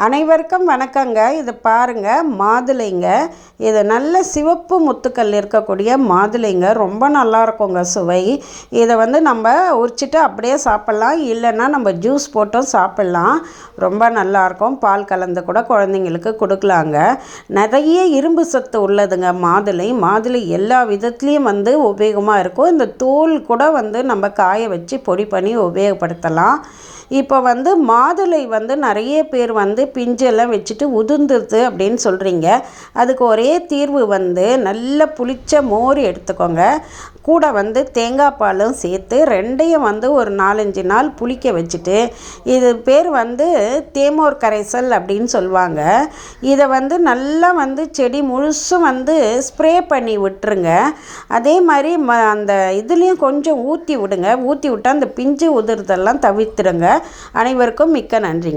அனைவருக்கும் வணக்கங்க. இது பாருங்க, மாதுளைங்க. இது நல்ல சிவப்பு முத்துக்கள் இருக்கக்கூடிய மாதுளைங்க. ரொம்ப நல்லா இருக்குங்க சுவை. இதை நம்ம உரிச்சிட்டு அப்படியே சாப்பிட்லாம், இல்லைன்னா நம்ம ஜூஸ் போட்டும் சாப்பிட்லாம். ரொம்ப நல்லாயிருக்கும். பால் கலந்து கூட குழந்தைங்களுக்கு கொடுக்கலாங்க. நிறைய இரும்பு சத்து உள்ளதுங்க மாதுளை எல்லா விதத்துலேயும் உபயோகமாக இருக்கும். இந்த தோல் கூட நம்ம காய வச்சு பொடி பண்ணி உபயோகப்படுத்தலாம். இப்போ மாதுளை நிறைய பேர் பிஞ்செல்லாம் வச்சுட்டு உதிர்ந்துருது அப்படின்னு சொல்கிறீங்க. அதுக்கு ஒரே தீர்வு நல்ல புளிச்ச மோர் எடுத்துக்கோங்க. கூட தேங்காய் பாலும் சேர்த்து ரெண்டையும் ஒரு 4-5 நாள் புளிக்க வச்சுட்டு, இது பேர் தேமோர் கரைசல் அப்படின்னு சொல்லுவாங்க. இதை நல்லா செடி முழுசும் ஸ்ப்ரே பண்ணி விட்டுருங்க. அதே மாதிரி அந்த இதுலேயும் கொஞ்சம் ஊற்றி விடுங்க. ஊற்றி விட்டால் அந்த பிஞ்சு உதிர்தெல்லாம் தவிர்த்துடுங்க. அனைவருக்கும் மிக்க நன்றிங்க.